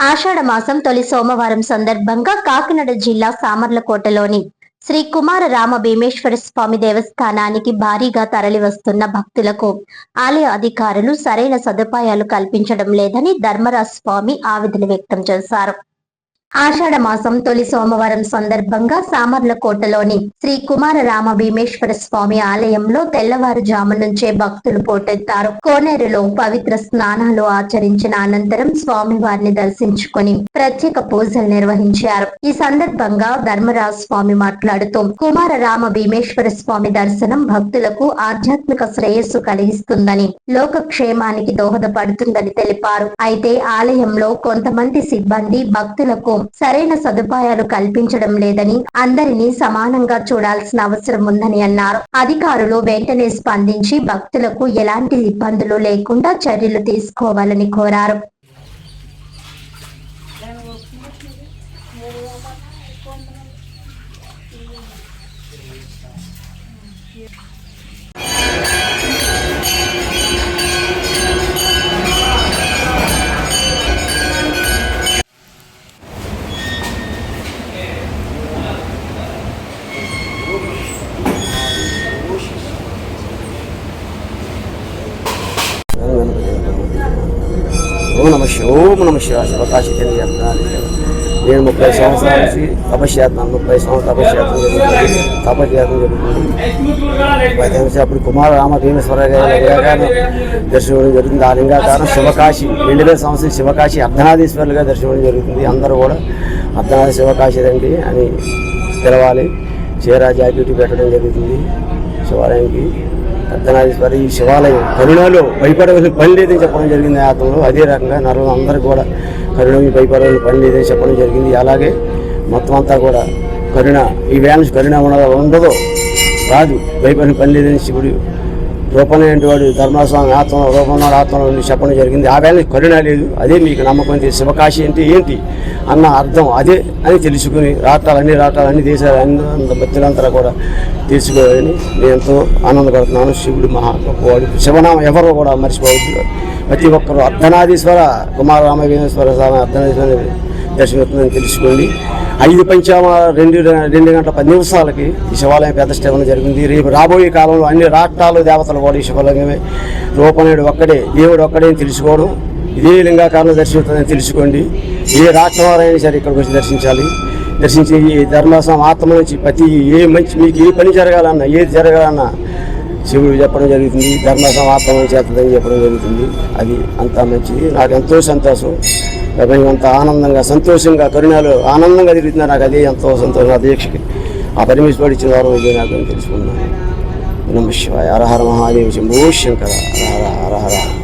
ఆషాఢ మాసం తొలి సోమవారం సందర్భంగా కాకినాడ జిల్లా సామర్లకోటలోని శ్రీ కుమార రామ భీమేశ్వర స్వామి దేవస్థానానికి భారీగా తరలివస్తున్న భక్తులకు ఆలయ అధికారులు సరైన సదుపాయాలు కల్పించడం లేదని ధర్మరాజ్ స్వామి ఆవేదన వ్యక్తం చేశారు. ఆషాఢ మాసం తొలి సోమవారం సందర్భంగా సామర్లకోటలోని శ్రీ కుమార రామ భీమేశ్వర స్వామి ఆలయంలో తెల్లవారుజాము నుంచే భక్తులు పోటెత్తారు. కోనేరులో పవిత్ర స్నానాలు ఆచరించిన అనంతరం స్వామివారిని దర్శించుకుని ప్రత్యేక పూజలు నిర్వహించారు. ఈ సందర్భంగా ధర్మరాజ్ స్వామి మాట్లాడుతూ కుమార రామ భీమేశ్వర స్వామి దర్శనం భక్తులకు ఆధ్యాత్మిక శ్రేయస్సు కలిగిస్తుందని, లోక క్షేమానికి దోహదపడుతుందని తెలిపారు. అయితే ఆలయంలో కొంతమంది సిబ్బంది భక్తులకు సరైన సదుపాయాలు కల్పించడం లేదని, అందరినీ సమానంగా చూడాల్సిన అవసరం ఉందని అన్నారు. అధికారులు వెంటనే స్పందించి భక్తులకు ఎలాంటి ఇబ్బందులు లేకుండా చర్యలు తీసుకోవాలని కోరారు. ఓం నమ శివాయ శివకాశి చెందినాను. నేను 30 సంవత్సరాల నుంచి తపస్యాత్నాను. 30 సంవత్సరాలు తపస్యాత్నం జరుగుతుంది. అప్పుడు కుమార రామ భీమేశ్వర లింగాకారం దర్శనం జరుగుతుంది. ఆ లింగాకారం శివకాశి 2000 సంవత్సరం శివకాశి అర్ధనాథీశ్వరులుగా దర్శనం జరుగుతుంది. అందరూ కూడా అర్ధనాథ శివకాశి రండి అని పిలవాలి. చీర జాకెట్ పెట్టడం జరుగుతుంది. శివాలయానికి అర్ధనాథీశ్వరి ఈ శివాలయం కరుణలో భయపడవలసిన పని లేదని చెప్పడం జరిగింది. ఆత్మలో అదే రకంగా నరులు అందరూ కూడా కరుణకి భయపడవలసిన పని లేదని చెప్పడం జరిగింది. అలాగే మొత్తం అంతా కూడా కరుణ ఈ వేళ కరుణ ఉండదో రాదు, భయపడిన పని లేదని శివుడు రూపమైనటువంటి వాడు ధర్మస్వామి ఆత్మ రూపంలో ఆత్మలో చెప్పడం జరిగింది. ఆ వేళ కరుణ లేదు. అదే మీకు నమ్మకం. శివకాశి అంటే ఏంటి అన్న అర్థం అదే అని తెలుసుకుని రాష్ట్రాలన్నీ దేశాలు అన్ని భక్తులంతా కూడా తెలుసుకోవాలని నేను ఎంతో ఆనందపడుతున్నాను. శివుడు మహా గొప్పవాడు. శివనామం ఎవరో కూడా మర్చిపోవద్దు. ప్రతి ఒక్కరు అర్ధనాథీశ్వర కుమార రామ భీమేశ్వర స్వామి అర్ధనాథీశ్వర దర్శనమవుతుందని తెలుసుకోండి. 5 పంచామ 2 గంటల 10 నిమిషాలకి ఈ శివాలయం ప్రతిష్ఠాపన జరిగింది. రేపు రాబోయే కాలంలో అన్ని రాష్ట్రాలు దేవతలు కూడా ఈ శివాలయమే రూపనేడు ఒక్కడే, దేవుడు ఒక్కడే అని తెలుసుకోవడం. ఇదే లింగాకారంలో దర్శనవుతుందని తెలుసుకోండి. ఏ రాష్ట్రం వారైనా సరే ఇక్కడికి వచ్చి దర్శించి ఈ ధర్మస్వామి ఆత్మ నుంచి ప్రతి మీకు ఏ పని జరగాలన్నా ఏది జరగాలన్నా శివుడు చెప్పడం జరుగుతుంది. ధర్మస్వామి ఆత్మ చేస్తుందని చెప్పడం జరుగుతుంది. అది అంతా మంచిది. నాకు ఎంతో సంతోషం. అంత ఆనందంగా సంతోషంగా కరుణాలు ఆనందంగా తిరుగుతున్నారు. నాకు అదే ఎంతో సంతోషం. ఆ దీక్షకి ఆ పరమేశ్వరుడు ఇచ్చిన వారు ఇదే నాకు తెలుసుకున్నాను. నమ శివాయ. హర హర మహాదేవ శంభో శంకర. హర హర హర హర.